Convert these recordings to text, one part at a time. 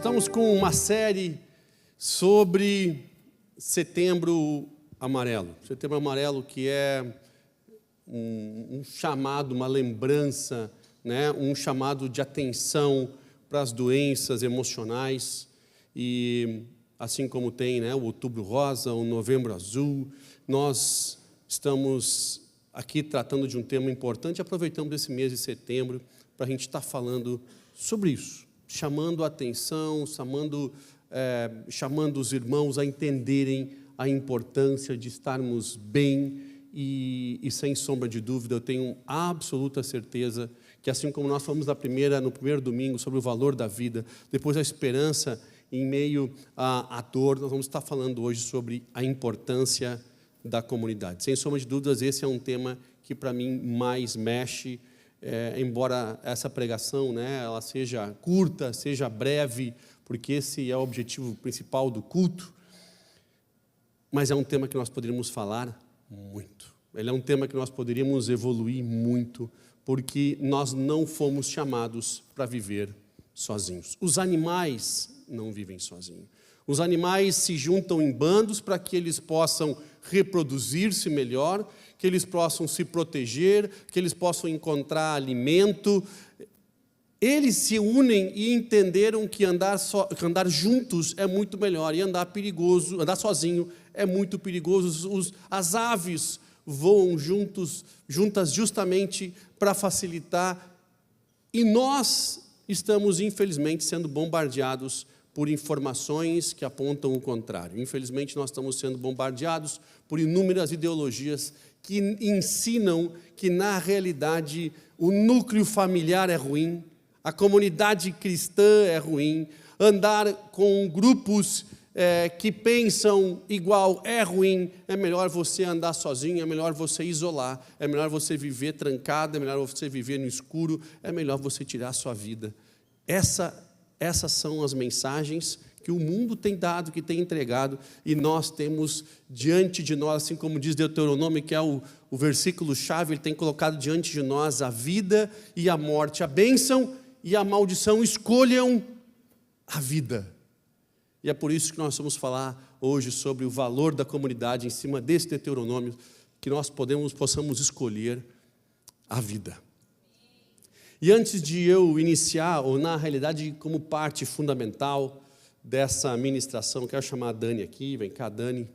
Estamos com uma série sobre Setembro Amarelo. Setembro Amarelo, que é um chamado, uma lembrança, né? Um chamado de atenção para as doenças emocionais. E assim como tem, né, o Outubro Rosa, o Novembro Azul, nós estamos aqui tratando de um tema importante. Aproveitamos esse mês de setembro para a gente estar falando sobre isso, chamando a atenção, chamando os irmãos a entenderem a importância de estarmos bem e sem sombra de dúvida, eu tenho absoluta certeza que, assim como nós falamos no primeiro domingo sobre o valor da vida, depois a esperança em meio à dor, nós vamos estar falando hoje sobre a importância da comunidade. Sem sombra de dúvidas, esse é um tema que, para mim, mais mexe, embora essa pregação, né, ela seja curta, seja breve, porque esse é o objetivo principal do culto, mas é um tema que nós poderíamos falar muito. Ele é um tema que nós poderíamos evoluir muito, porque nós não fomos chamados para viver sozinhos. Os animais não vivem sozinhos. Os animais se juntam em bandos para que eles possam reproduzir-se melhor, que eles possam se proteger, que eles possam encontrar alimento. Eles se unem e entenderam que andar juntos é muito melhor, e andar sozinho é muito perigoso. As aves voam juntas justamente para facilitar, e nós estamos, infelizmente, sendo bombardeados por informações que apontam o contrário. Infelizmente, nós estamos sendo bombardeados por inúmeras ideologias que ensinam que, na realidade, o núcleo familiar é ruim, a comunidade cristã é ruim, andar com grupos que pensam igual é ruim, é melhor você andar sozinho, é melhor você isolar, é melhor você viver trancado, é melhor você viver no escuro, é melhor você tirar a sua vida. Essas são as mensagens que o mundo tem dado, que tem entregado, e nós temos diante de nós, assim como diz Deuteronômio, que é o versículo-chave, ele tem colocado diante de nós a vida e a morte, a bênção e a maldição. Escolham a vida. E é por isso que nós vamos falar hoje sobre o valor da comunidade, em cima desse Deuteronômio, que nós possamos escolher a vida. E antes de eu iniciar, ou na realidade como parte fundamental dessa ministração, quero chamar a Dani aqui, vem cá, Dani,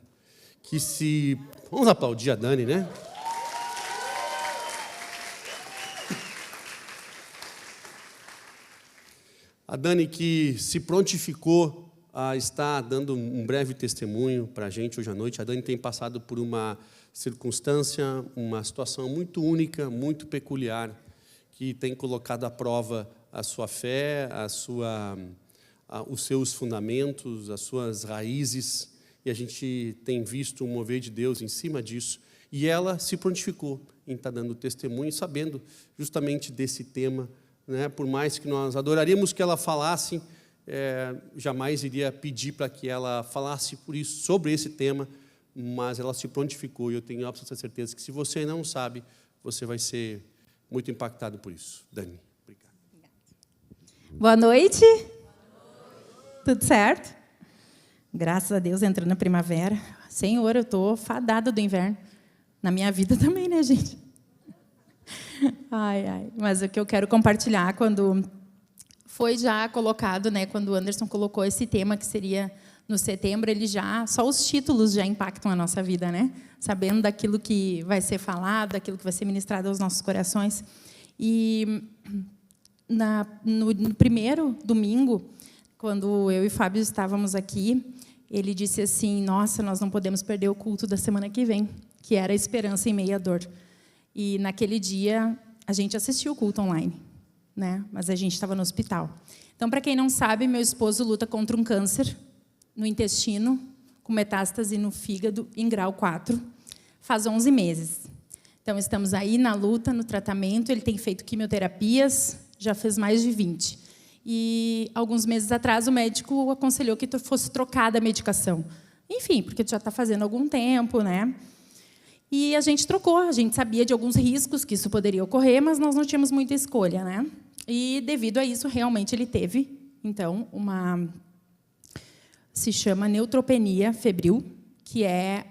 vamos aplaudir a Dani, né? A Dani que se prontificou a estar dando um breve testemunho para a gente hoje à noite. A Dani tem passado por uma circunstância, uma situação muito única, muito peculiar, que tem colocado à prova a sua fé, os seus fundamentos, as suas raízes, e a gente tem visto um mover de Deus em cima disso, e ela se prontificou em estar dando testemunho, sabendo justamente desse tema, né? Por mais que nós adoraríamos que ela falasse, jamais iria pedir para que ela falasse sobre esse tema, mas ela se prontificou, e eu tenho absoluta certeza que, se você não sabe, você vai ser muito impactado por isso. Dani, obrigado. Boa noite. Tudo certo? Graças a Deus, entrando na primavera. Senhor, eu estou fadada do inverno. Na minha vida também, né, gente? Mas o que eu quero compartilhar, quando foi já colocado, né, quando o Anderson colocou esse tema, que seria no setembro, só os títulos já impactam a nossa vida, né? Sabendo daquilo que vai ser falado, daquilo que vai ser ministrado aos nossos corações. E no primeiro domingo, quando eu e Fábio estávamos aqui, ele disse assim: nossa, nós não podemos perder o culto da semana que vem, que era a esperança em meio à dor. E naquele dia a gente assistiu o culto online, né? Mas a gente estava no hospital. Então, para quem não sabe, meu esposo luta contra um câncer no intestino, com metástase no fígado, em grau 4, faz 11 meses. Então, estamos aí na luta, no tratamento. Ele tem feito quimioterapias, já fez mais de 20. E, alguns meses atrás, o médico aconselhou que fosse trocada a medicação. Enfim, porque já está fazendo algum tempo, né? E a gente trocou, a gente sabia de alguns riscos que isso poderia ocorrer, mas nós não tínhamos muita escolha, né? E, devido a isso, realmente ele teve então, se chama neutropenia febril, que é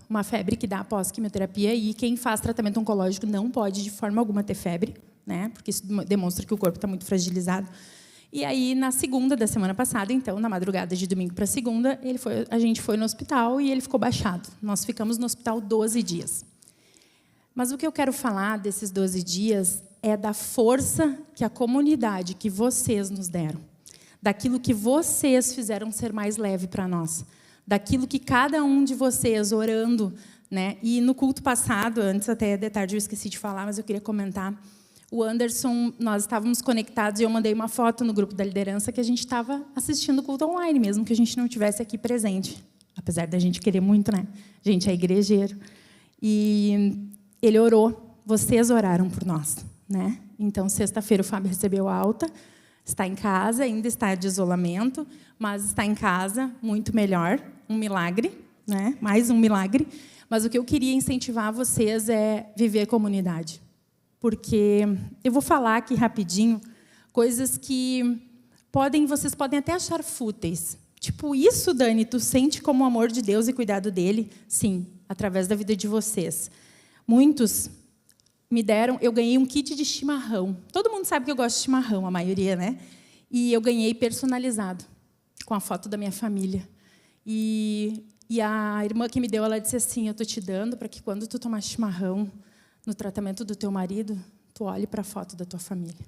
uma febre que dá após quimioterapia, e quem faz tratamento oncológico não pode, de forma alguma, ter febre, né? Porque isso demonstra que o corpo está muito fragilizado. E aí, na segunda da semana passada, então, na madrugada de domingo para segunda, a gente foi no hospital e ele ficou baixado. Nós ficamos no hospital 12 dias. Mas o que eu quero falar desses 12 dias é da força que a comunidade, que vocês nos deram, daquilo que vocês fizeram ser mais leve para nós, daquilo que cada um de vocês orando, né? E no culto passado, antes até de tarde eu esqueci de falar, mas eu queria comentar. O Anderson, nós estávamos conectados e eu mandei uma foto no grupo da liderança que a gente estava assistindo o culto online, mesmo que a gente não estivesse aqui presente. Apesar da gente querer muito, né? A gente é igrejeiro. E ele orou, vocês oraram por nós, né? Então, sexta-feira o Fábio recebeu alta, está em casa, ainda está de isolamento, mas está em casa, muito melhor, um milagre, né? Mais um milagre. Mas o que eu queria incentivar vocês é viver comunidade. Porque eu vou falar aqui rapidinho coisas que vocês podem até achar fúteis. Tipo, isso, Dani, tu sente como o amor de Deus e cuidado dele? Sim, através da vida de vocês. Muitos eu ganhei um kit de chimarrão. Todo mundo sabe que eu gosto de chimarrão, a maioria, né? E eu ganhei personalizado, com a foto da minha família. E a irmã que me deu, ela disse assim, eu estou te dando para que quando tu tomar chimarrão, no tratamento do teu marido, tu olhe para a foto da tua família.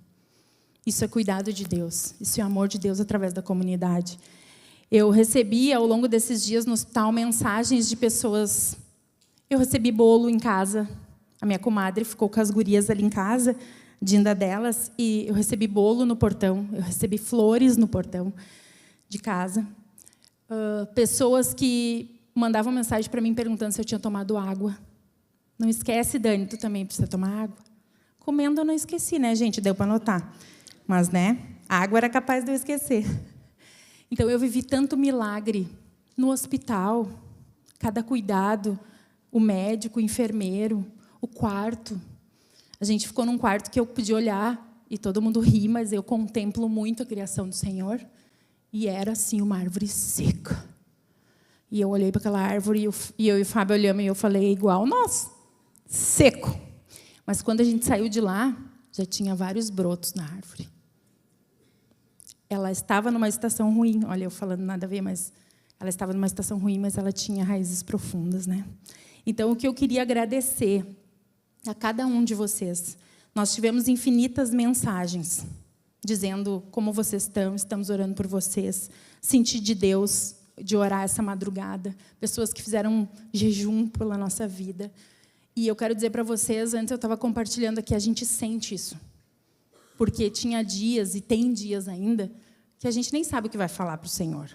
Isso é cuidado de Deus. Isso é amor de Deus através da comunidade. Eu recebi, ao longo desses dias no hospital, mensagens de pessoas. Eu recebi bolo em casa. A minha comadre ficou com as gurias ali em casa, dinda delas, e eu recebi bolo no portão. Eu recebi flores no portão de casa. Pessoas que mandavam mensagem para mim perguntando se eu tinha tomado água. Não esquece, Dani, tu também precisa tomar água. Comendo eu não esqueci, né, gente? Deu para anotar. Mas, né, a água era capaz de eu esquecer. Então, eu vivi tanto milagre no hospital, cada cuidado, o médico, o enfermeiro, o quarto. A gente ficou num quarto que eu podia olhar e todo mundo ri, mas eu contemplo muito a criação do Senhor. E era, assim, uma árvore seca. E eu olhei para aquela árvore e eu e o Fábio olhamos e eu falei, igual nós. Seco. Mas quando a gente saiu de lá, já tinha vários brotos na árvore. Ela estava numa estação ruim. Olha, eu falando nada a ver, mas ela estava numa estação ruim, mas ela tinha raízes profundas, né? Então, o que eu queria agradecer a cada um de vocês. Nós tivemos infinitas mensagens dizendo como vocês estão, estamos orando por vocês. Senti de Deus de orar essa madrugada. Pessoas que fizeram jejum pela nossa vida. E eu quero dizer para vocês, antes eu estava compartilhando aqui, a gente sente isso. Porque tinha dias, e tem dias ainda, que a gente nem sabe o que vai falar para o Senhor.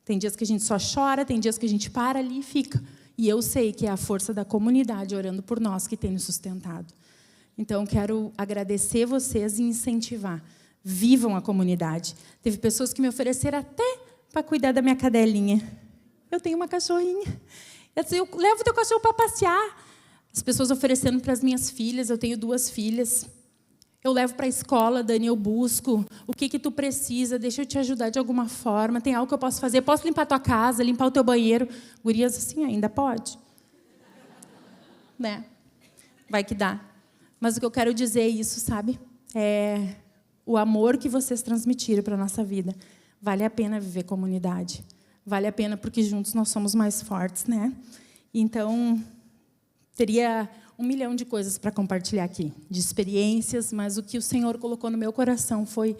Tem dias que a gente só chora, tem dias que a gente para ali e fica. E eu sei que é a força da comunidade orando por nós que tem nos sustentado. Então, quero agradecer vocês e incentivar. Vivam a comunidade. Teve pessoas que me ofereceram até para cuidar da minha cadelinha. Eu tenho uma cachorrinha. Eu levo teu cachorro para passear. As pessoas oferecendo para as minhas filhas, eu tenho 2 filhas. Eu levo para a escola, Dani, eu busco. O que tu precisa? Deixa eu te ajudar de alguma forma. Tem algo que eu posso fazer? Posso limpar a tua casa, limpar o teu banheiro? Gurias, assim, ainda pode. Né? Vai que dá. Mas o que eu quero dizer é isso, sabe? É o amor que vocês transmitiram para a nossa vida. Vale a pena viver comunidade. Vale a pena porque juntos nós somos mais fortes, né? Então, teria 1 milhão de coisas para compartilhar aqui, de experiências, mas o que o Senhor colocou no meu coração foi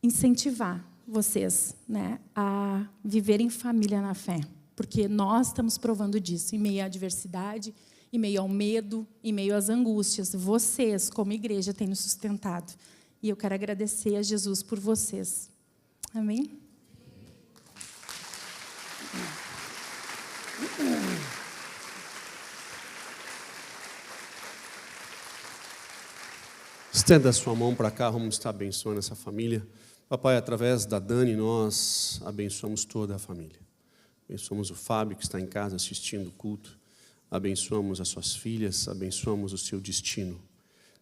incentivar vocês, né, a viver em família na fé, porque nós estamos provando disso, em meio à adversidade, em meio ao medo, em meio às angústias. Vocês, como igreja, têm nos sustentado. E eu quero agradecer a Jesus por vocês. Amém? Estenda a sua mão para cá, vamos estar abençoando essa família. Papai, através da Dani, nós abençoamos toda a família. Abençoamos o Fábio, que está em casa assistindo o culto. Abençoamos as suas filhas, abençoamos o seu destino.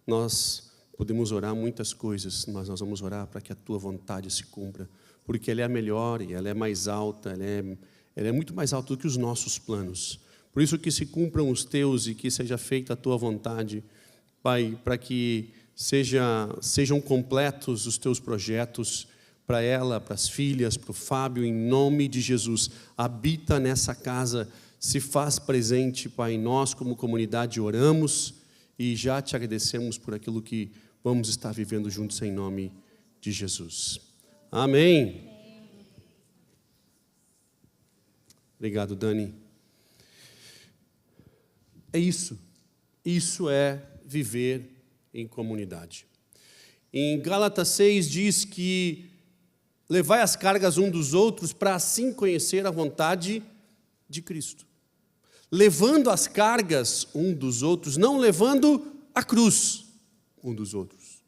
Nós Podemos orar muitas coisas, mas nós vamos orar para que a Tua vontade se cumpra, porque ela é a melhor e ela é mais alta, ela é muito mais alta do que os nossos planos. Por isso que se cumpram os Teus e que seja feita a Tua vontade, Pai, para que sejam completos os Teus projetos para ela, para as filhas, para o Fábio, em nome de Jesus. Habita nessa casa, se faz presente, Pai. Nós, como comunidade, oramos e já te agradecemos por aquilo que vamos estar vivendo juntos em nome de Jesus. Amém. Obrigado, Dani. É isso. Isso é viver em comunidade. Em Gálatas 6 diz que levai as cargas um dos outros para assim conhecer a vontade de Cristo. Levando as cargas um dos outros, não levando a cruz um dos outros.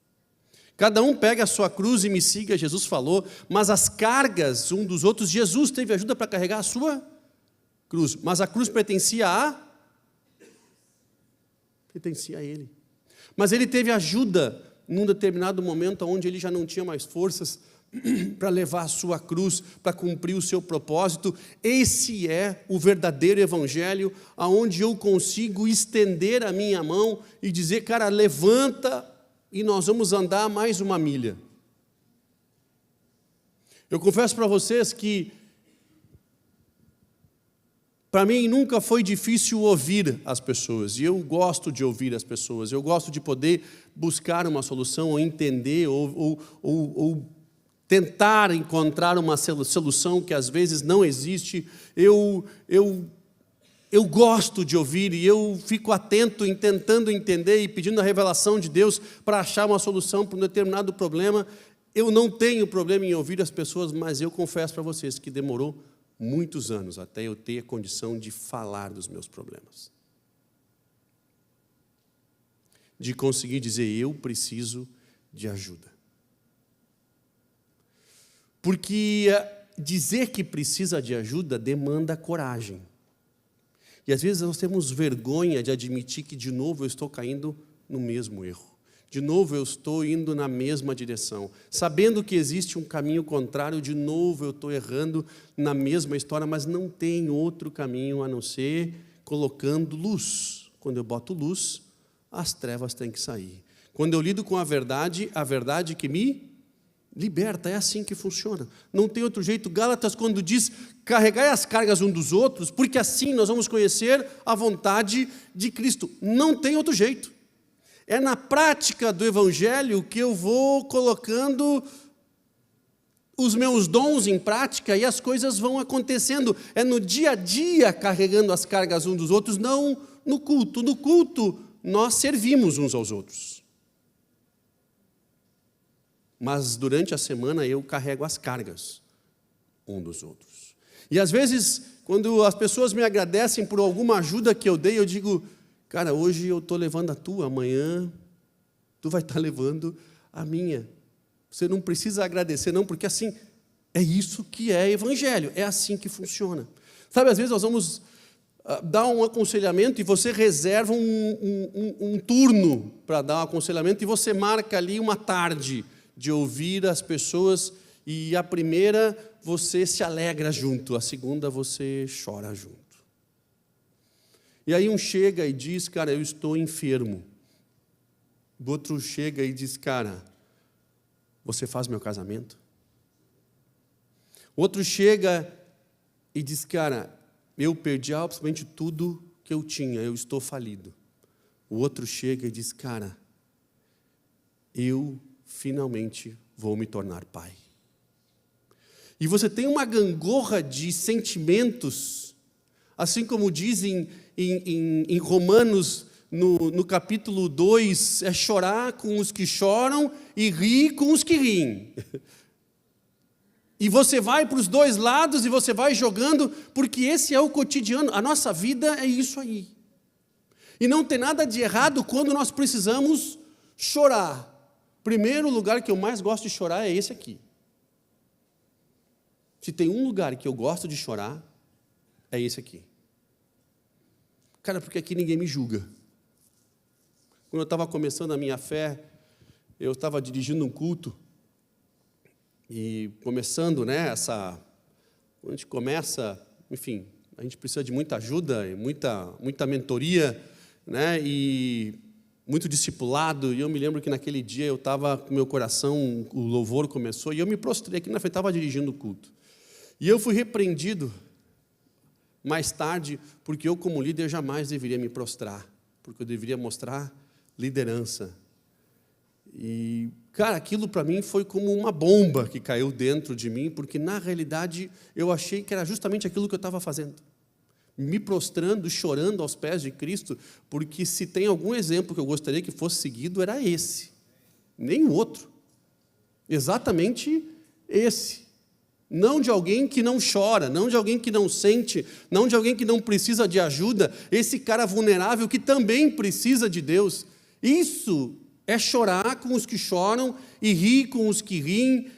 Cada um pega a sua cruz e me siga, Jesus falou, mas as cargas um dos outros, Jesus teve ajuda para carregar a sua cruz, mas a cruz pertencia a ele. Mas ele teve ajuda num determinado momento onde ele já não tinha mais forças para levar a sua cruz, para cumprir o seu propósito. Esse é o verdadeiro evangelho, aonde eu consigo estender a minha mão e dizer, cara, levanta e nós vamos andar mais uma milha. Eu confesso para vocês que para mim nunca foi difícil ouvir as pessoas, e eu gosto de ouvir as pessoas, eu gosto de poder buscar uma solução, ou entender, ou tentar encontrar uma solução que às vezes não existe. Eu gosto de ouvir e eu fico atento, tentando entender e pedindo a revelação de Deus para achar uma solução para um determinado problema. Eu não tenho problema em ouvir as pessoas, mas eu confesso para vocês que demorou muitos anos até eu ter a condição de falar dos meus problemas. De conseguir dizer, eu preciso de ajuda. Porque dizer que precisa de ajuda demanda coragem. E às vezes nós temos vergonha de admitir que de novo eu estou caindo no mesmo erro. De novo eu estou indo na mesma direção. Sabendo que existe um caminho contrário, de novo eu estou errando na mesma história, mas não tem outro caminho a não ser colocando luz. Quando eu boto luz, as trevas têm que sair. Quando eu lido com a verdade que me liberta, é assim que funciona. Não tem outro jeito. Gálatas, quando diz, carregai as cargas um dos outros, porque assim nós vamos conhecer a vontade de Cristo. Não tem outro jeito. É na prática do Evangelho que eu vou colocando os meus dons em prática e as coisas vão acontecendo. É no dia a dia carregando as cargas uns dos outros, não no culto. No culto, nós servimos uns aos outros. Mas durante a semana eu carrego as cargas um dos outros. E às vezes, quando as pessoas me agradecem por alguma ajuda que eu dei, eu digo, cara, hoje eu estou levando a tua, amanhã tu vai estar levando a minha. Você não precisa agradecer, não, porque assim, é isso que é evangelho, é assim que funciona. Sabe, às vezes nós vamos dar um aconselhamento e você reserva um turno para dar um aconselhamento e você marca ali uma tarde de ouvir as pessoas, e a primeira você se alegra junto, a segunda você chora junto. E aí um chega e diz, cara, eu estou enfermo. O outro chega e diz, cara, você faz meu casamento? O outro chega e diz, cara, eu perdi absolutamente tudo que eu tinha, eu estou falido. O outro chega e diz, cara, eu finalmente vou me tornar pai. E você tem uma gangorra de sentimentos, assim como dizem em Romanos, no capítulo 2, é chorar com os que choram e rir com os que riem. E você vai para os dois lados e você vai jogando, porque esse é o cotidiano, a nossa vida é isso aí. E não tem nada de errado quando nós precisamos chorar. Primeiro lugar que eu mais gosto de chorar é esse aqui. Se tem um lugar que eu gosto de chorar, é esse aqui. Cara, porque aqui ninguém me julga. Quando eu estava começando a minha fé, eu estava dirigindo um culto e começando, né, quando a gente começa, enfim, a gente precisa de muita ajuda, muita mentoria, né, e muito discipulado. E eu me lembro que naquele dia eu estava com meu coração, o louvor começou, e eu me prostrei aqui na frente, estava dirigindo o culto. E eu fui repreendido mais tarde, porque eu, como líder, jamais deveria me prostrar, porque eu deveria mostrar liderança. E, cara, aquilo para mim foi como uma bomba que caiu dentro de mim, porque na realidade eu achei que era justamente aquilo que eu estava fazendo. Me prostrando, chorando aos pés de Cristo, porque se tem algum exemplo que eu gostaria que fosse seguido, era esse, nem o outro. Exatamente esse. Não de alguém que não chora, não de alguém que não sente, não de alguém que não precisa de ajuda, esse cara vulnerável que também precisa de Deus. Isso é chorar com os que choram e rir com os que riem.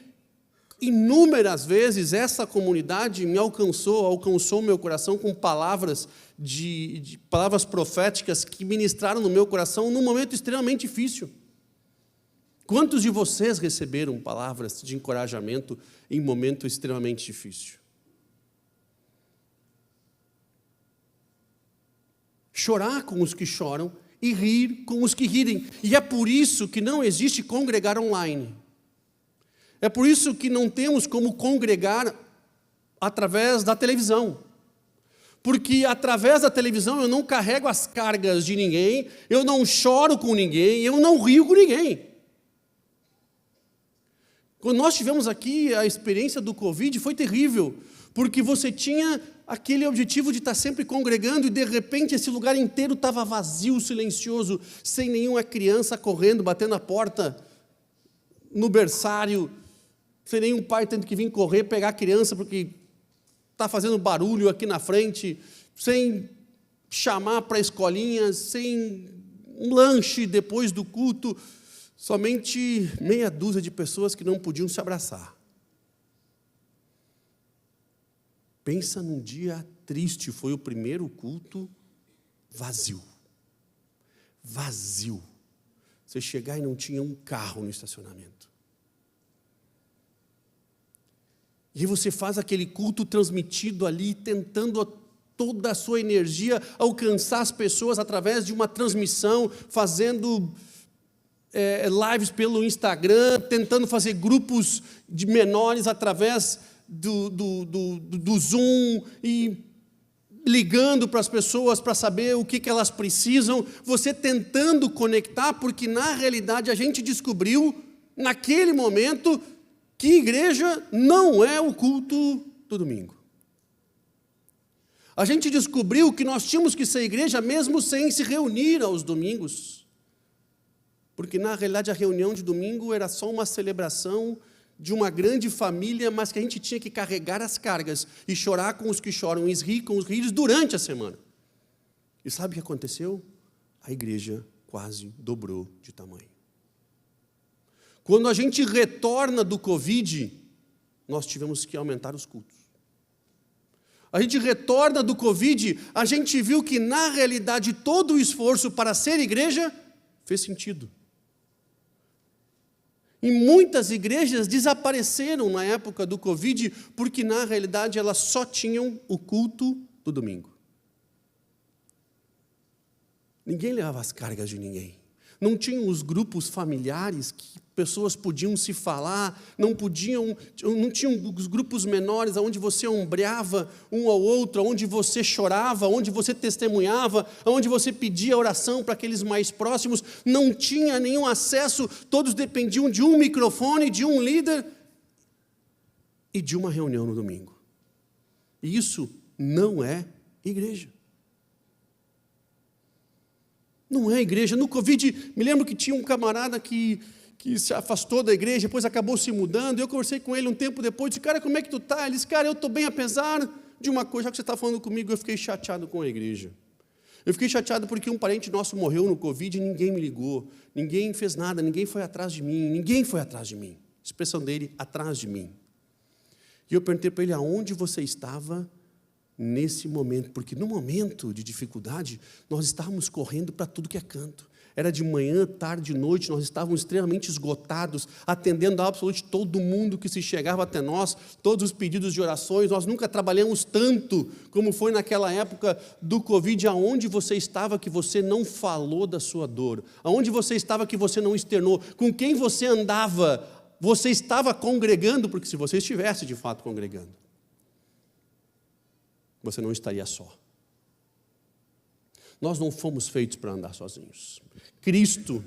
Inúmeras vezes essa comunidade me alcançou meu coração com palavras palavras proféticas que ministraram no meu coração num momento extremamente difícil. Quantos de vocês receberam palavras de encorajamento em momento extremamente difícil? Chorar com os que choram e rir com os que rirem. E é por isso que não existe congregar online. É por isso que não temos como congregar através da televisão. Porque através da televisão eu não carrego as cargas de ninguém, eu não choro com ninguém, eu não rio com ninguém. Quando nós tivemos aqui a experiência do Covid, foi terrível, porque você tinha aquele objetivo de estar sempre congregando e de repente esse lugar inteiro estava vazio, silencioso, sem nenhuma criança correndo, batendo a porta no berçário, sem nenhum pai tendo que vir correr, pegar a criança porque está fazendo barulho aqui na frente, sem chamar para a escolinha, sem um lanche depois do culto, somente meia dúzia de pessoas que não podiam se abraçar. Pensa num dia triste, foi o primeiro culto vazio. Vazio. Você chegar e não tinha um carro no estacionamento. E você faz aquele culto transmitido ali, tentando toda a sua energia alcançar as pessoas através de uma transmissão, fazendo lives pelo Instagram, tentando fazer grupos de menores através do Zoom e ligando para as pessoas para saber o que elas precisam, você tentando conectar, porque na realidade a gente descobriu, naquele momento, que igreja não é o culto do domingo. A gente descobriu que nós tínhamos que ser igreja mesmo sem se reunir aos domingos. Porque na realidade a reunião de domingo era só uma celebração de uma grande família, mas que a gente tinha que carregar as cargas e chorar com os que choram e rir com os rios durante a semana. E sabe o que aconteceu? A igreja quase dobrou de tamanho. Quando a gente retorna do Covid, nós tivemos que aumentar os cultos. A gente retorna do Covid, a gente viu que na realidade todo o esforço para ser igreja fez sentido. E muitas igrejas desapareceram na época do Covid, porque na realidade elas só tinham o culto do domingo. Ninguém levava as cargas de ninguém. Não tinham os grupos familiares que pessoas podiam se falar, não tinham os grupos menores onde você ombreava um ao outro, onde você chorava, onde você testemunhava, onde você pedia oração para aqueles mais próximos, não tinha nenhum acesso, todos dependiam de um microfone, de um líder e de uma reunião no domingo. E isso não é igreja. Não é igreja. No Covid, me lembro que tinha um camarada que se afastou da igreja, depois acabou se mudando, eu conversei com ele um tempo depois, disse, cara, como é que tu está? Ele disse, cara, eu estou bem, apesar de uma coisa, já que você está falando comigo, eu fiquei chateado com a igreja. Eu fiquei chateado porque um parente nosso morreu no Covid e ninguém me ligou, ninguém fez nada, ninguém foi atrás de mim, ninguém foi atrás de mim. Expressão dele, atrás de mim. E eu perguntei para ele, aonde você estava nesse momento? Porque no momento de dificuldade, nós estávamos correndo para tudo que é canto. Era de manhã, tarde e noite, nós estávamos extremamente esgotados, atendendo a absolutamente todo mundo que se chegava até nós, todos os pedidos de orações. Nós nunca trabalhamos tanto como foi naquela época do Covid. Aonde você estava que você não falou da sua dor? Aonde você estava que você não externou? Com quem você andava? Você estava congregando? Porque se você estivesse de fato congregando, você não estaria só. Nós não fomos feitos para andar sozinhos. Cristo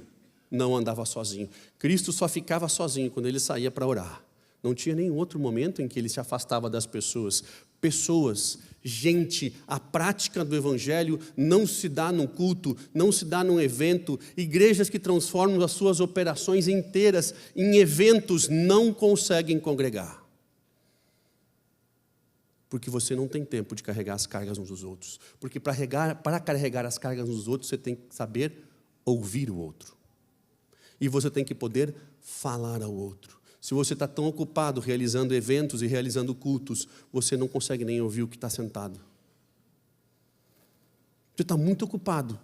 não andava sozinho. Cristo só ficava sozinho quando ele saía para orar. Não tinha nenhum outro momento em que ele se afastava das pessoas. Pessoas, gente, a prática do Evangelho não se dá num culto, não se dá num evento. Igrejas que transformam as suas operações inteiras em eventos não conseguem congregar. Porque você não tem tempo de carregar as cargas uns dos outros. Porque para carregar as cargas uns dos outros, você tem que saber ouvir o outro. E você tem que poder falar ao outro. Se você está tão ocupado realizando eventos e realizando cultos, você não consegue nem ouvir o que está sentado. Você está muito ocupado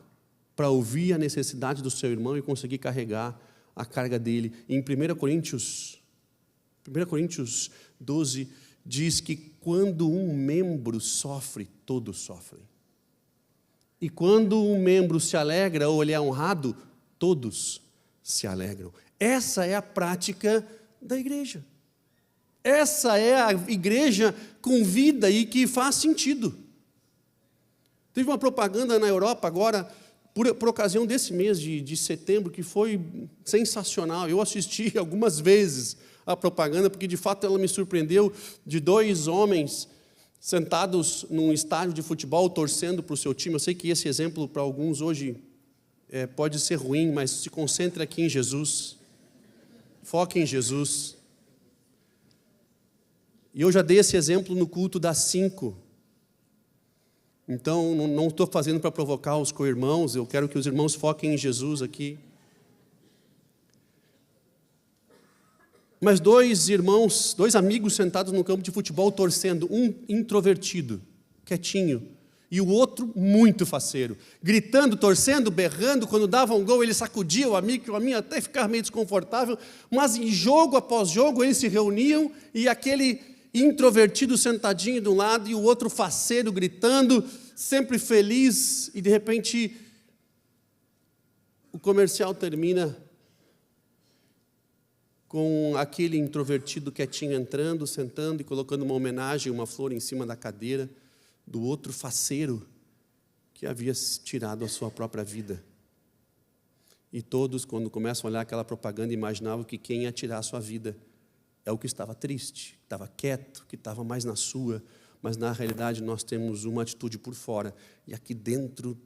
para ouvir a necessidade do seu irmão e conseguir carregar a carga dele. Em 1 Coríntios 12, diz que quando um membro sofre, todos sofrem. E quando um membro se alegra ou ele é honrado, todos se alegram. Essa é a prática da igreja. Essa é a igreja com vida e que faz sentido. Teve uma propaganda na Europa agora, por ocasião desse mês de setembro, que foi sensacional. Eu assisti algumas vezes a propaganda, porque de fato ela me surpreendeu, de 2 homens sentados num estádio de futebol, torcendo para o seu time. Eu sei que esse exemplo para alguns hoje pode ser ruim, mas se concentre aqui em Jesus, foque em Jesus. E eu já dei esse exemplo no culto das 5, então não estou fazendo para provocar os co-irmãos, eu quero que os irmãos foquem em Jesus aqui. Mas 2 irmãos, 2 amigos sentados no campo de futebol torcendo, um introvertido, quietinho, e o outro muito faceiro, gritando, torcendo, berrando. Quando dava um gol ele sacudia o amigo até ficava meio desconfortável, mas em jogo após jogo eles se reuniam e aquele introvertido sentadinho de um lado e o outro faceiro gritando, sempre feliz, e de repente o comercial termina com aquele introvertido quietinho entrando, sentando e colocando uma homenagem, uma flor em cima da cadeira do outro faceiro que havia tirado a sua própria vida. E todos, quando começam a olhar aquela propaganda, imaginavam que quem ia tirar a sua vida é o que estava triste, que estava quieto, que estava mais na sua, mas na realidade nós temos uma atitude por fora, e aqui dentro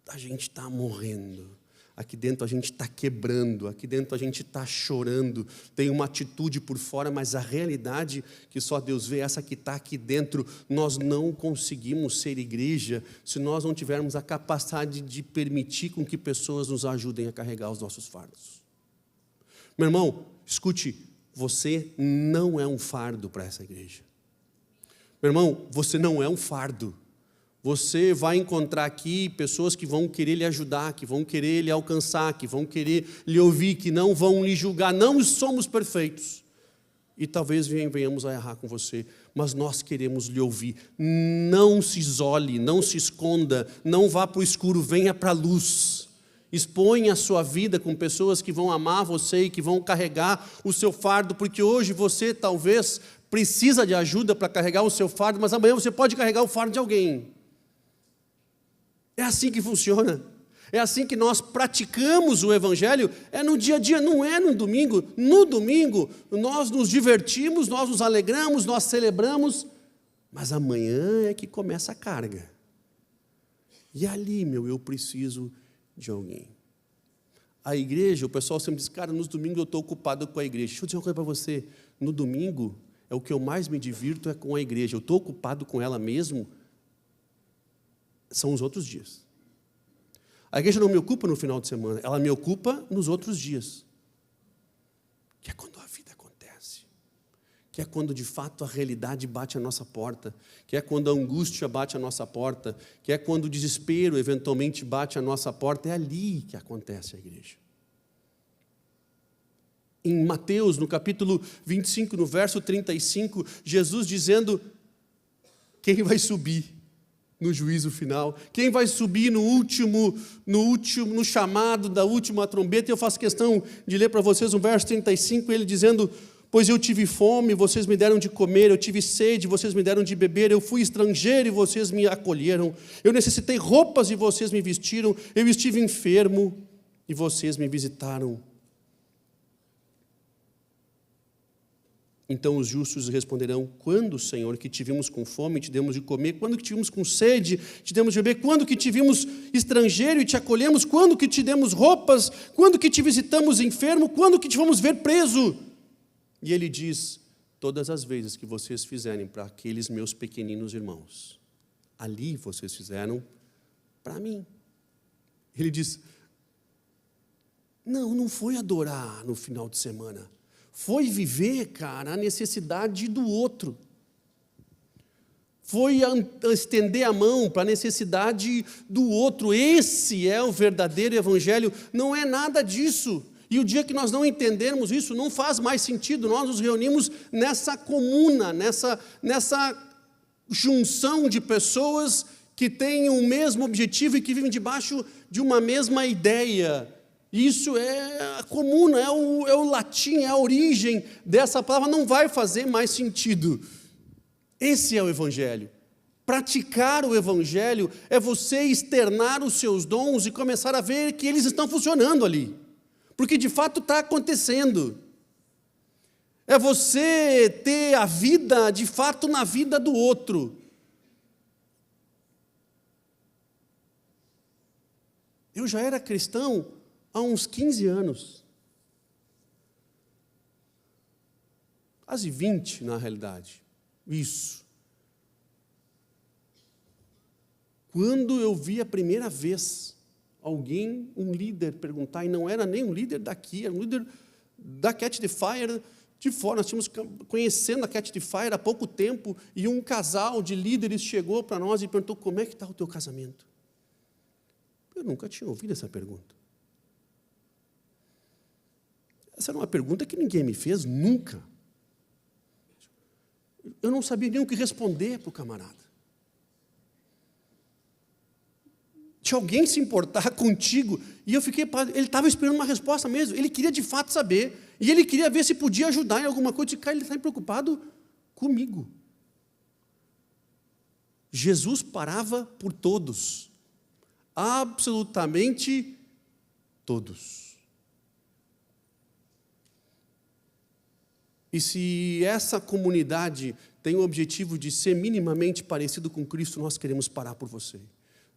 a gente está morrendo. Aqui dentro a gente está quebrando, aqui dentro a gente está chorando, tem uma atitude por fora, mas a realidade que só Deus vê, essa que está aqui dentro. Nós não conseguimos ser igreja se nós não tivermos a capacidade de permitir com que pessoas nos ajudem a carregar os nossos fardos. Meu irmão, escute, você não é um fardo para essa igreja. Meu irmão, você não é um fardo. Você vai encontrar aqui pessoas que vão querer lhe ajudar, que vão querer lhe alcançar, que vão querer lhe ouvir, que não vão lhe julgar. Não somos perfeitos. E talvez venhamos a errar com você, mas nós queremos lhe ouvir. Não se isole, não se esconda, não vá para o escuro, venha para a luz. Exponha a sua vida com pessoas que vão amar você e que vão carregar o seu fardo, porque hoje você talvez precisa de ajuda para carregar o seu fardo, mas amanhã você pode carregar o fardo de alguém. É assim que funciona. É assim que nós praticamos o Evangelho. É no dia a dia, não é no domingo. No domingo, nós nos divertimos, nós nos alegramos, nós celebramos. Mas amanhã é que começa a carga. E ali, eu preciso de alguém. A igreja, o pessoal sempre diz, cara, nos domingos eu estou ocupado com a igreja. Deixa eu dizer uma coisa para você. No domingo, o que eu mais me divirto é com a igreja. Eu estou ocupado com ela mesmo. São os outros dias. A igreja não me ocupa no final de semana, ela me ocupa nos outros dias. Que é quando a vida acontece. que é quando de fato a realidade bate à nossa porta, que é quando a angústia bate à nossa porta, que é quando o desespero eventualmente bate à nossa porta. É ali que acontece a igreja. Em Mateus, no capítulo 25, no verso 35, Jesus dizendo: quem vai subir no juízo final? Quem vai subir no chamado da última trombeta? E eu faço questão de ler para vocês o verso 35, ele dizendo: pois eu tive fome, vocês me deram de comer, eu tive sede, vocês me deram de beber, eu fui estrangeiro e vocês me acolheram, eu necessitei roupas e vocês me vestiram, eu estive enfermo e vocês me visitaram. Então os justos responderão: quando, Senhor, que tivemos com fome e te demos de comer? Quando que tivemos com sede, te demos de beber? Quando que tivemos estrangeiro e te acolhemos? Quando que te demos roupas? Quando que te visitamos enfermo? Quando que te fomos ver preso? E ele diz: todas as vezes que vocês fizerem para aqueles meus pequeninos irmãos, ali vocês fizeram para mim. Ele diz: não foi adorar no final de semana, foi viver, cara, a necessidade do outro. Foi estender a mão para a necessidade do outro. Esse é o verdadeiro evangelho, não é nada disso. E o dia que nós não entendermos isso, não faz mais sentido. Nós nos reunimos nessa comuna, nessa junção de pessoas que têm o mesmo objetivo e que vivem debaixo de uma mesma ideia. Isso é a comuna, é o latim, é a origem dessa palavra. Não vai fazer mais sentido. Esse é o evangelho. Praticar o evangelho é você externar os seus dons e começar a ver que eles estão funcionando ali. Porque de fato está acontecendo. É você ter a vida de fato na vida do outro. Eu já era cristão há uns 15 anos. Quase 20, na realidade. Isso. Quando eu vi a primeira vez alguém, um líder, perguntar, e não era nem um líder daqui, era um líder da Catch the Fire de fora. Nós tínhamos conhecendo a Catch the Fire há pouco tempo, e um casal de líderes chegou para nós e perguntou: como é que está o teu casamento? Eu nunca tinha ouvido essa pergunta. Essa era uma pergunta que ninguém me fez, nunca. Eu não sabia nem o que responder para o camarada. De alguém se importar contigo, e eu fiquei, ele estava esperando uma resposta mesmo, ele queria de fato saber, e ele queria ver se podia ajudar em alguma coisa, e cara, ele está preocupado comigo. Jesus parava por todos, absolutamente todos. E se essa comunidade tem o objetivo de ser minimamente parecido com Cristo, nós queremos parar por você.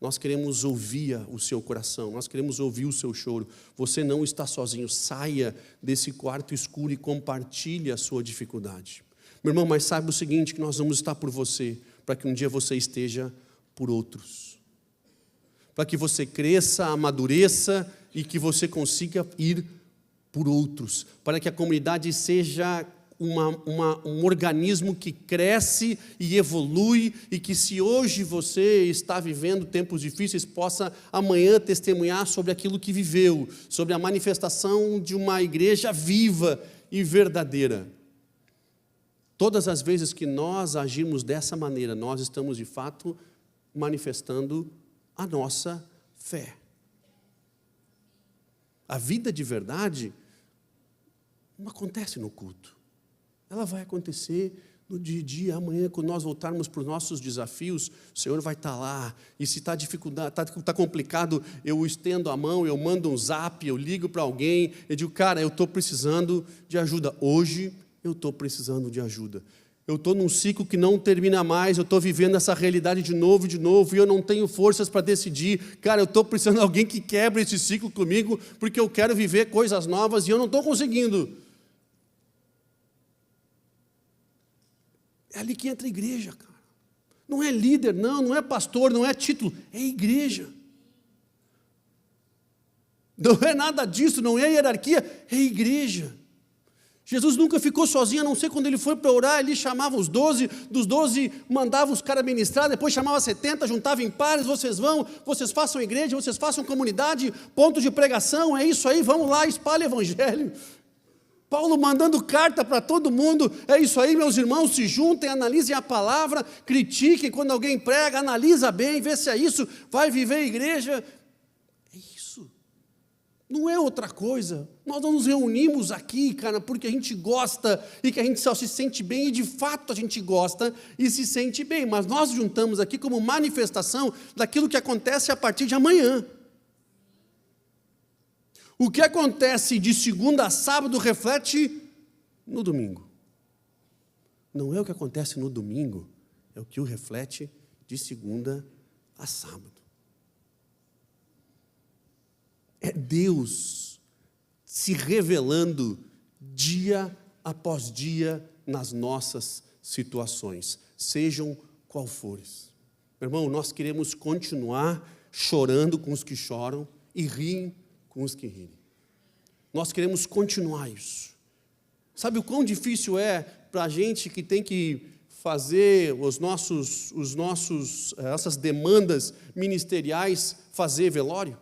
Nós queremos ouvir o seu coração, nós queremos ouvir o seu choro. Você não está sozinho, saia desse quarto escuro e compartilhe a sua dificuldade. Meu irmão, mas saiba o seguinte, que nós vamos estar por você, para que um dia você esteja por outros. Para que você cresça, amadureça e que você consiga ir por outros. Para que a comunidade seja um organismo que cresce e evolui, e que se hoje você está vivendo tempos difíceis, possa amanhã testemunhar sobre aquilo que viveu, sobre a manifestação de uma igreja viva e verdadeira. Todas as vezes que nós agirmos dessa maneira, nós estamos de fato manifestando a nossa fé. A vida de verdade não acontece no culto. Ela vai acontecer no dia a dia, amanhã, quando nós voltarmos para os nossos desafios, o Senhor vai estar lá. E se está complicado, eu estendo a mão, eu mando um zap, eu ligo para alguém, eu digo: cara, eu estou precisando de ajuda. Hoje eu estou precisando de ajuda. Eu estou num ciclo que não termina mais, eu estou vivendo essa realidade de novo, e eu não tenho forças para decidir. Cara, eu estou precisando de alguém que quebre esse ciclo comigo, porque eu quero viver coisas novas e eu não estou conseguindo. É ali que entra a igreja, cara. Não é líder, não é pastor, não é título, é igreja. Não é nada disso, não é hierarquia, é igreja. Jesus nunca ficou sozinho, a não ser quando ele foi para orar, ele chamava os 12, dos 12 mandava os caras ministrar, depois chamava 70, juntava em pares, vocês vão, vocês façam igreja, vocês façam comunidade, ponto de pregação, é isso aí, vamos lá, espalha o evangelho. Paulo mandando carta para todo mundo, é isso aí, meus irmãos, se juntem, analisem a palavra, critiquem quando alguém prega, analisa bem, vê se é isso, vai viver a igreja. É isso, não é outra coisa. Nós não nos reunimos aqui, cara, porque a gente gosta e que a gente só se sente bem, e de fato a gente gosta e se sente bem, mas nós juntamos aqui como manifestação daquilo que acontece a partir de amanhã. O que acontece de segunda a sábado reflete no domingo. Não é o que acontece no domingo, é o que o reflete de segunda a sábado. É Deus se revelando dia após dia nas nossas situações, sejam qual forem. Meu irmão, nós queremos continuar chorando com os que choram e riem com os que rirem. Nós queremos continuar isso. Sabe o quão difícil é para a gente que tem que fazer essas demandas ministeriais, fazer velório?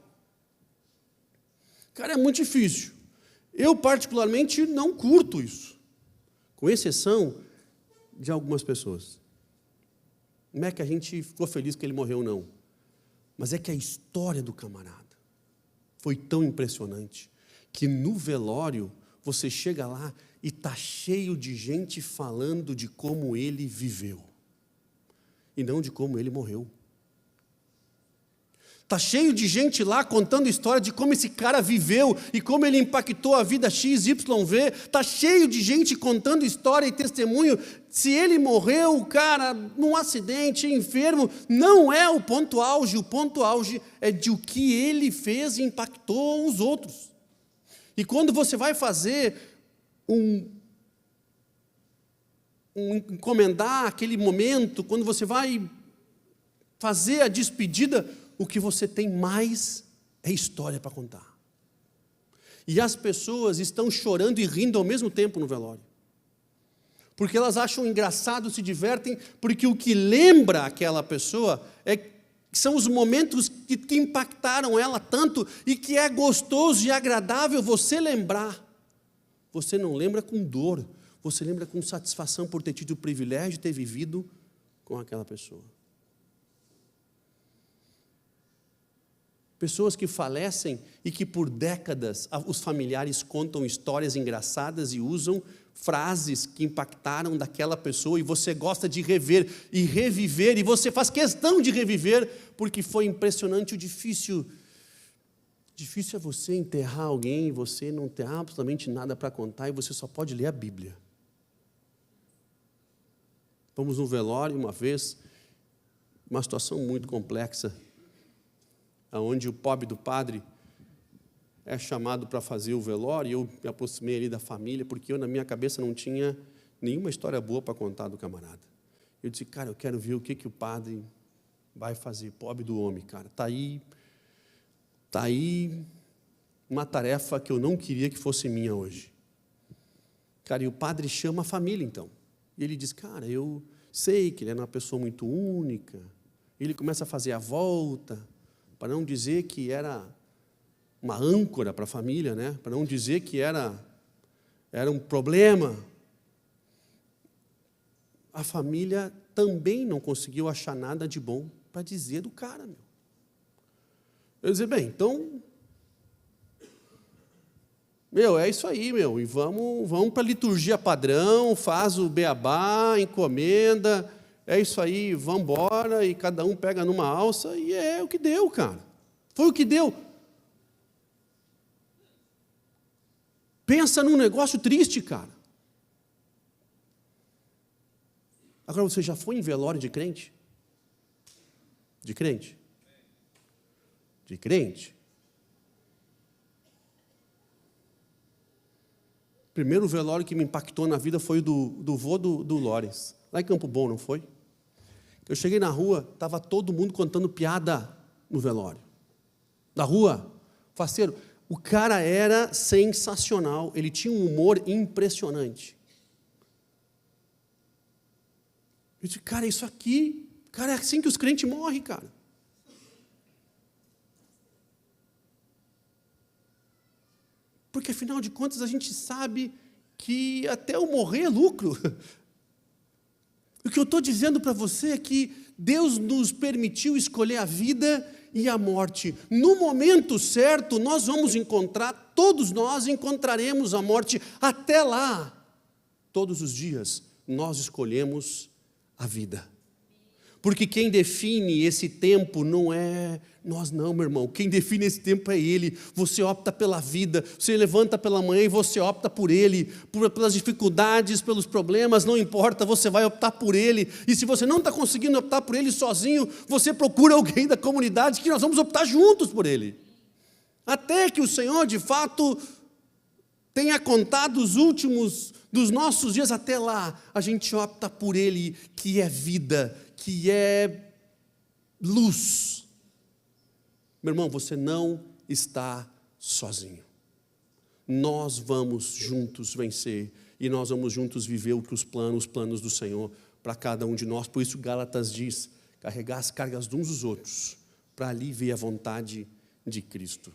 Cara, é muito difícil. Eu particularmente não curto isso, com exceção de algumas pessoas. Não é que a gente ficou feliz que ele morreu, não. Mas é que a história do camarada foi tão impressionante que no velório você chega lá e está cheio de gente falando de como ele viveu e não de como ele morreu. Está cheio de gente lá contando história de como esse cara viveu e como ele impactou a vida XYV. Está cheio de gente contando história e testemunho. Se ele morreu, cara, num acidente, enfermo, não é o ponto auge. O ponto auge é de o que ele fez e impactou os outros. E quando você vai fazer encomendar aquele momento, quando você vai fazer a despedida, o que você tem mais é história para contar. E as pessoas estão chorando e rindo ao mesmo tempo no velório. Porque elas acham engraçado, se divertem, porque o que lembra aquela pessoa são os momentos que impactaram ela tanto e que é gostoso e agradável você lembrar. Você não lembra com dor, você lembra com satisfação por ter tido o privilégio de ter vivido com aquela pessoa. Pessoas que falecem e que por décadas os familiares contam histórias engraçadas e usam frases que impactaram daquela pessoa e você gosta de rever e reviver e você faz questão de reviver porque foi impressionante. O difícil é você enterrar alguém e você não ter absolutamente nada para contar e você só pode ler a Bíblia. Fomos no velório uma vez, uma situação muito complexa, onde o pobre do padre é chamado para fazer o velório, e eu me aproximei ali da família, porque eu, na minha cabeça, não tinha nenhuma história boa para contar do camarada. Eu disse, cara, eu quero ver o que o padre vai fazer, pobre do homem, cara. Está aí uma tarefa que eu não queria que fosse minha hoje. Cara, e o padre chama a família, então. E ele diz, cara, eu sei que ele era uma pessoa muito única. Ele começa a fazer a volta, para não dizer que era uma âncora para a família, né? Para não dizer que era um problema. A família também não conseguiu achar nada de bom para dizer do cara, meu. Eu disse, bem, então, é isso aí, e vamos para a liturgia padrão, faz o beabá, encomenda, é isso aí, vamos embora, e cada um pega numa alça, e é o que deu, cara. Foi o que deu. Pensa num negócio triste, cara. Agora, você já foi em velório de crente? De crente? De crente? O primeiro velório que me impactou na vida foi do vô do Lores, lá em Campo Bom, não foi? Eu cheguei na rua, estava todo mundo contando piada no velório. Na rua, faceiro. O cara era sensacional, ele tinha um humor impressionante. Eu disse, cara, isso aqui, cara, é assim que os crentes morrem, cara. Porque, afinal de contas, a gente sabe que até o morrer é lucro. O que eu estou dizendo para você é que Deus nos permitiu escolher a vida e a morte. No momento certo, nós vamos encontrar, todos nós encontraremos a morte. Até lá, todos os dias, nós escolhemos a vida. Porque quem define esse tempo não é nós não, meu irmão. Quem define esse tempo é Ele. Você opta pela vida, você levanta pela manhã e você opta por Ele, pelas dificuldades, pelos problemas, não importa, você vai optar por Ele. E se você não está conseguindo optar por Ele sozinho, você procura alguém da comunidade que nós vamos optar juntos por Ele. Até que o Senhor, de fato, tenha contado os últimos dos nossos dias, até lá, a gente opta por Ele, que é vida, que é luz. Meu irmão, você não está sozinho. Nós vamos juntos vencer, e nós vamos juntos viver os planos do Senhor para cada um de nós. Por isso Gálatas diz, carregar as cargas de uns dos outros, para ali ver a vontade de Cristo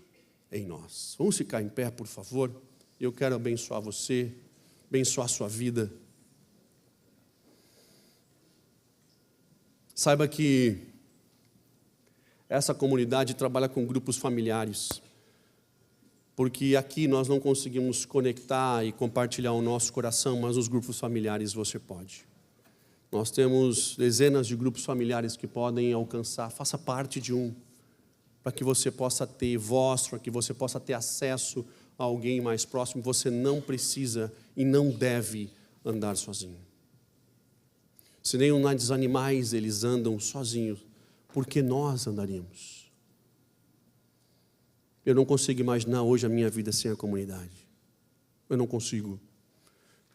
em nós. Vamos ficar em pé, por favor? Eu quero abençoar você, abençoar a sua vida. Saiba que essa comunidade trabalha com grupos familiares, porque aqui nós não conseguimos conectar e compartilhar o nosso coração, mas os grupos familiares você pode. Nós temos dezenas de grupos familiares que podem alcançar, faça parte de um, para que você possa ter voz, para que você possa ter acesso a alguém mais próximo. Você não precisa e não deve andar sozinho. Se nem os animais eles andam sozinhos, porque nós andaríamos. Eu não consigo imaginar hoje a minha vida sem a comunidade. Eu não consigo.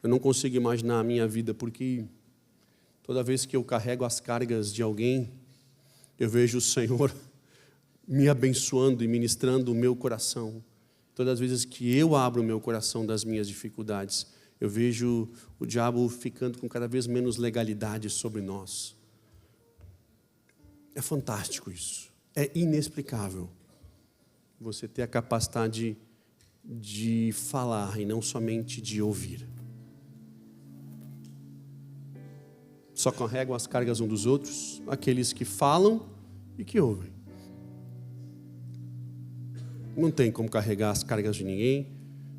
Eu não consigo imaginar a minha vida, porque toda vez que eu carrego as cargas de alguém, eu vejo o Senhor me abençoando e ministrando o meu coração. Todas as vezes que eu abro o meu coração das minhas dificuldades, eu vejo o diabo ficando com cada vez menos legalidade sobre nós. É fantástico isso. É inexplicável você ter a capacidade de falar e não somente de ouvir. Só carregam as cargas uns dos outros aqueles que falam e que ouvem. Não tem como carregar as cargas de ninguém,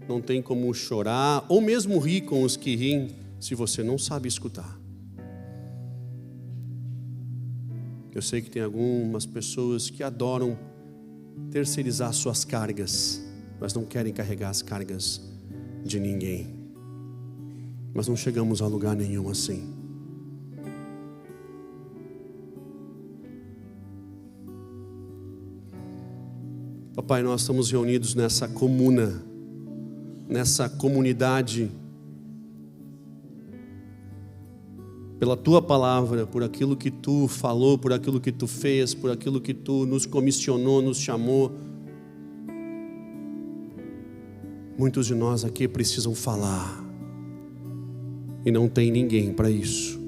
não tem como chorar ou mesmo rir com os que riem se você não sabe escutar. Eu sei que tem algumas pessoas que adoram terceirizar suas cargas, mas não querem carregar as cargas de ninguém. Mas não chegamos a lugar nenhum assim. Papai, nós estamos reunidos nessa comuna, nessa comunidade, pela Tua palavra, por aquilo que Tu falou, por aquilo que Tu fez, por aquilo que Tu nos comissionou, nos chamou. Muitos de nós aqui precisam falar, e não tem ninguém para isso.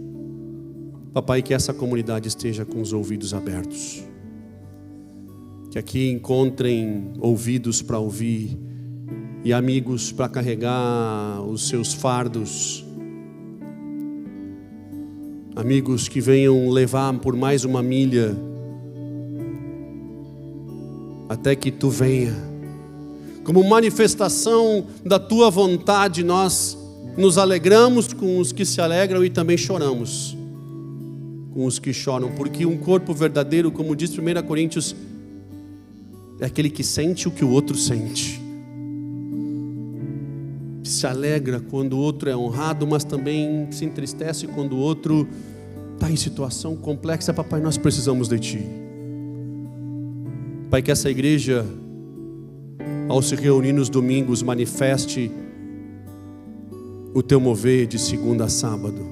Papai, que essa comunidade esteja com os ouvidos abertos, que aqui encontrem ouvidos para ouvir e amigos para carregar os seus fardos, amigos que venham levar por mais uma milha até que Tu venha. Como manifestação da Tua vontade, nós nos alegramos com os que se alegram e também choramos com os que choram, porque um corpo verdadeiro, como diz 1 Coríntios, é aquele que sente o que o outro sente. Se alegra quando o outro é honrado, mas também se entristece quando o outro está em situação complexa. Papai, nós precisamos de Ti. Pai, que essa igreja, ao se reunir nos domingos, manifeste o Teu mover de segunda a sábado.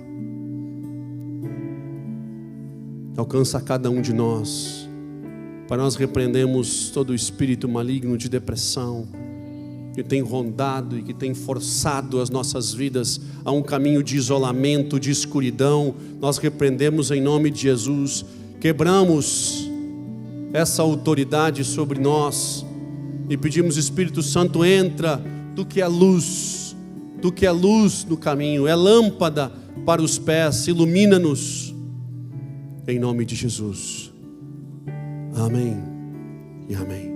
Alcança cada um de nós. Para nós repreendemos todo o espírito maligno de depressão, que tem rondado e que tem forçado as nossas vidas a um caminho de isolamento, de escuridão, nós repreendemos em nome de Jesus, quebramos essa autoridade sobre nós e pedimos: Espírito Santo, entra, tu que é luz no caminho, é lâmpada para os pés, ilumina-nos, em nome de Jesus. Amém e amém.